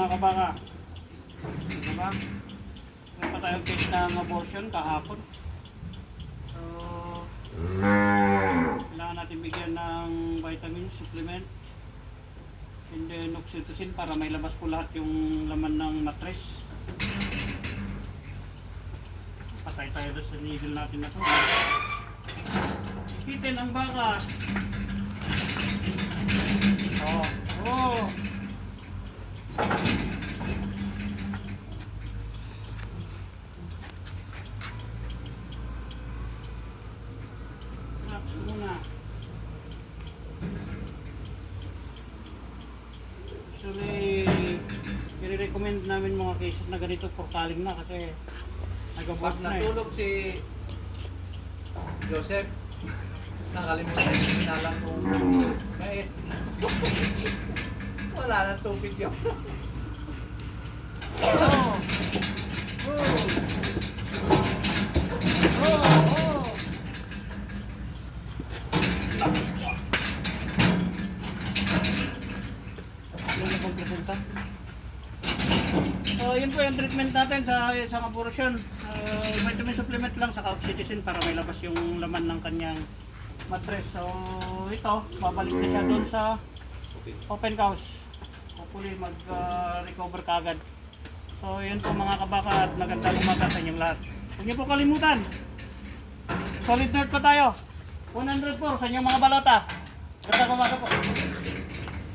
mga kabaka. Diba? Meron pa tayong case ng abortion kahapon. So, kailangan natin bigyan ng vitamin supplement and then oxytocin para may labas po lahat yung laman ng mattress. Patay tayo doon sa needle natin na to. Ipitin ang baka. Oh. Oh. Relax muna. Actually, i-recommend namin mga cases na ganito for calling na kasi nag-abort Pag na eh. natulog si Joseph, nakalimutan yung sinalang kong mais. Wala nang tubig yun. Oh. Oh. Oh. Oh. Ano na pong presenta? Yun po yung treatment natin sa isang abortion. Vitamin supplement lang sa oxytocin para may labas yung laman ng kanyang mattress. So ito, babalik na siya doon sa open house. Hopefully mag-recover kagad. So yun po mga kabaka at magandang umaga sa inyong lahat. Huwag niyo po kalimutan. Solid Nerd pa tayo. 104 sa inyong mga balota. Magandang umaga po.